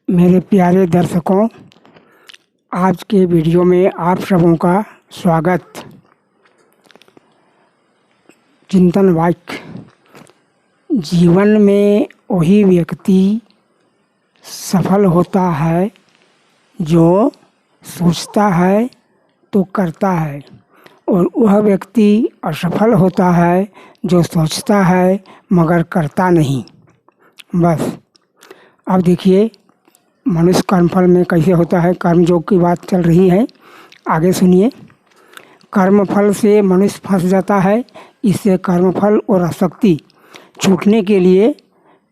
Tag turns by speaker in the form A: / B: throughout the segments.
A: मेरे प्यारे दर्शकों, आज के वीडियो में आप सबों का स्वागत। चिंतन वाक्य। जीवन में वही व्यक्ति सफल होता है जो सोचता है तो करता है, और वह व्यक्ति असफल होता है जो सोचता है मगर करता नहीं। बस अब देखिए मनुष्य कर्मफल में कैसे होता है। कर्मयोग की बात चल रही है, आगे सुनिए। कर्मफल से मनुष्य फंस जाता है। इससे कर्मफल और आसक्ति छूटने के लिए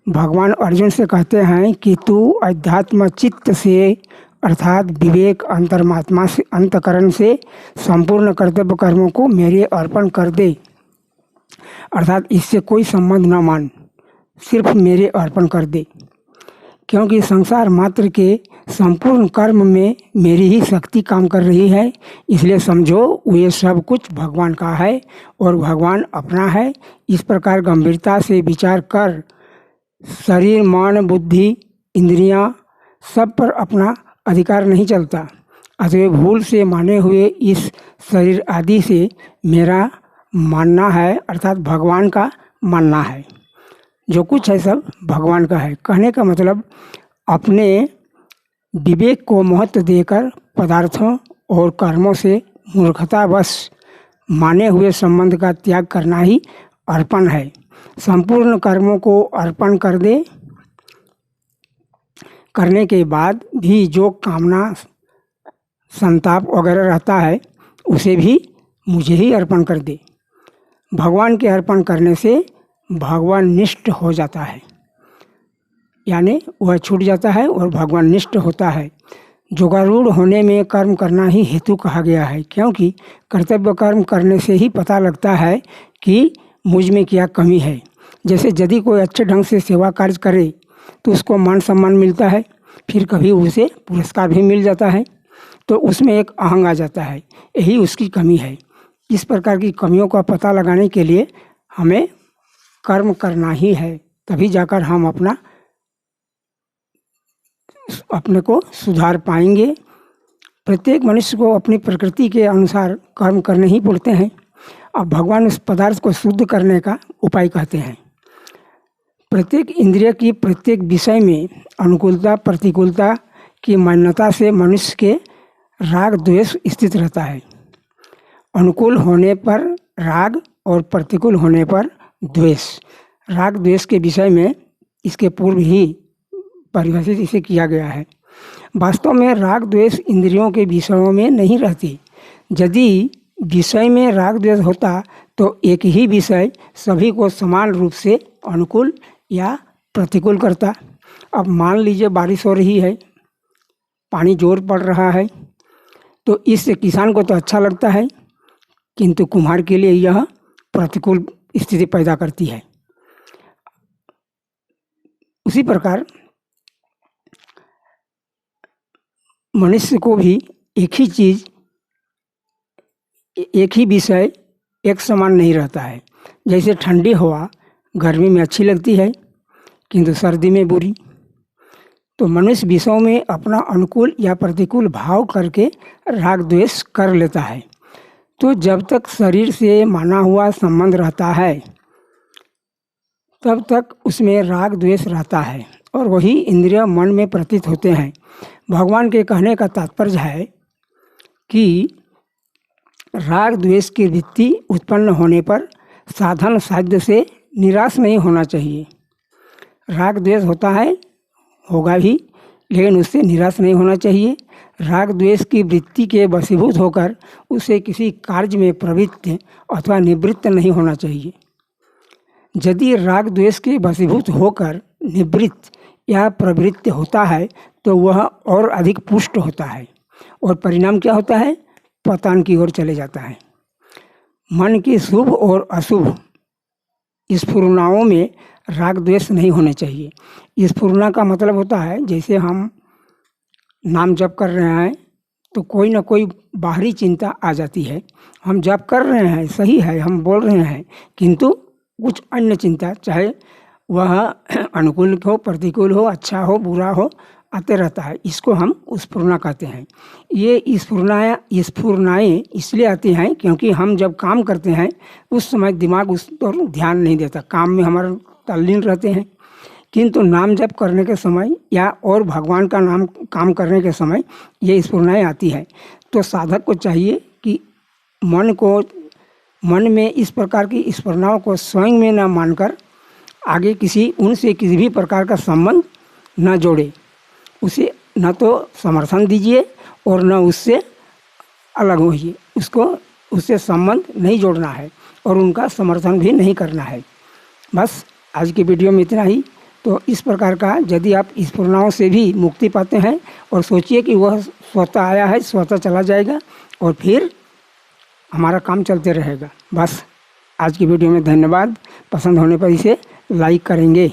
A: भगवान अर्जुन से कहते हैं कि तू अध्यात्म चित्त से अर्थात विवेक अंतर्मात्मा से अंतकरण से संपूर्ण कर्तव्य कर्मों को मेरे अर्पण कर दे। अर्थात इससे कोई संबंध न मान, सिर्फ मेरे अर्पण कर दे, क्योंकि संसार मात्र के संपूर्ण कर्म में मेरी ही शक्ति काम कर रही है। इसलिए समझो ये सब कुछ भगवान का है और भगवान अपना है। इस प्रकार गंभीरता से विचार कर शरीर, मन, बुद्धि, इंद्रियां सब पर अपना अधिकार नहीं चलता। अतः भूल से माने हुए इस शरीर आदि से मेरा मानना है, अर्थात भगवान का मानना है। जो कुछ है सब भगवान का है। कहने का मतलब अपने विवेक को महत्व देकर पदार्थों और कर्मों से मूर्खतावश माने हुए संबंध का त्याग करना ही अर्पण है। संपूर्ण कर्मों को अर्पण कर दे। करने के बाद भी जो कामना, संताप वगैरह रहता है उसे भी मुझे ही अर्पण कर दे। भगवान के अर्पण करने से भगवान निष्ठ हो जाता है, यानी वह छूट जाता है और भगवान निष्ठ होता है। जोगारूढ़ होने में कर्म करना ही हेतु कहा गया है, क्योंकि कर्तव्य कर्म करने से ही पता लगता है कि मुझ में क्या कमी है। जैसे यदि कोई अच्छे ढंग से सेवा कार्य करे तो उसको मान सम्मान मिलता है, फिर कभी उसे पुरस्कार भी मिल जाता है, तो उसमें एक अहंग आ जाता है, यही उसकी कमी है। इस प्रकार की कमियों का पता लगाने के लिए हमें कर्म करना ही है, तभी जाकर हम अपने को सुधार पाएंगे। प्रत्येक मनुष्य को अपनी प्रकृति के अनुसार कर्म करने ही पड़ते हैं। अब भगवान उस पदार्थ को शुद्ध करने का उपाय कहते हैं। प्रत्येक इंद्रिय की प्रत्येक विषय में अनुकूलता प्रतिकूलता की मान्यता से मनुष्य के राग द्वेष स्थित रहता है। अनुकूल होने पर राग और प्रतिकूल होने पर द्वेष। राग द्वेष के विषय में इसके पूर्व ही परिभाषित इसे किया गया है। वास्तव में राग द्वेष इंद्रियों के विषयों में नहीं रहती। यदि विषय में राग द्वेष होता तो एक ही विषय सभी को समान रूप से अनुकूल या प्रतिकूल करता। अब मान लीजिए बारिश हो रही है, पानी जोर पड़ रहा है, तो इससे किसान को तो अच्छा लगता है, किंतु कुम्हार के लिए यह प्रतिकूल स्थिति पैदा करती है। उसी प्रकार मनुष्य को भी एक ही चीज़, एक ही विषय एक समान नहीं रहता है। जैसे ठंडी हवा गर्मी में अच्छी लगती है किंतु सर्दी में बुरी। तो मनुष्य विषयों में अपना अनुकूल या प्रतिकूल भाव करके राग द्वेष कर लेता है। तो जब तक शरीर से माना हुआ संबंध रहता है तब तक उसमें राग द्वेष रहता है और वही इंद्रिय मन में प्रतीत होते हैं। भगवान के कहने का तात्पर्य है कि राग द्वेष की वृत्ति उत्पन्न होने पर साधन साध्य से निराश नहीं होना चाहिए। राग द्वेष होता है, होगा भी, लेकिन उससे निराश नहीं होना चाहिए। राग द्वेष की वृत्ति के वशीभूत होकर उसे किसी कार्य में प्रवृत्त अथवा निवृत्त नहीं होना चाहिए। यदि राग द्वेष के वशीभूत होकर निवृत्त या प्रवृत्त होता है तो वह और अधिक पुष्ट होता है और परिणाम क्या होता है? पतन की ओर चले जाता है। मन की शुभ और अशुभ स्फुरनाओं में राग द्वेष नहीं होने चाहिए। स्फुरना का मतलब होता है जैसे हम नाम जप कर रहे हैं तो कोई ना कोई बाहरी चिंता आ जाती है। हम जप कर रहे हैं, सही है, हम बोल रहे हैं, किंतु कुछ अन्य चिंता, चाहे वह अनुकूल हो, प्रतिकूल हो, अच्छा हो, बुरा हो, आते रहता है, इसको हम स्फुरना कहते हैं। ये स्फुरनाएँ इसलिए आती हैं क्योंकि हम जब काम करते हैं उस समय दिमाग उस पर ध्यान नहीं देता, काम में हमारा तल्लीन रहते हैं। किंतु नाम जप करने के समय या और भगवान का नाम काम करने के समय ये स्फुरनाएँ आती है। तो साधक को चाहिए कि मन में इस प्रकार की स्फुरनाओं को स्वयं में न मानकर आगे उनसे किसी भी प्रकार का संबंध न जोड़े, उसे न तो समर्थन दीजिए और न उससे अलग होइए, उससे संबंध नहीं जोड़ना है और उनका समर्थन भी नहीं करना है। बस आज की वीडियो में इतना ही। तो इस प्रकार का यदि आप स्फुरनाओं से भी मुक्ति पाते हैं और सोचिए कि वह स्वतः आया है, स्वतः चला जाएगा और फिर हमारा काम चलते रहेगा। बस आज की वीडियो में धन्यवाद। पसंद होने पर इसे लाइक करेंगे।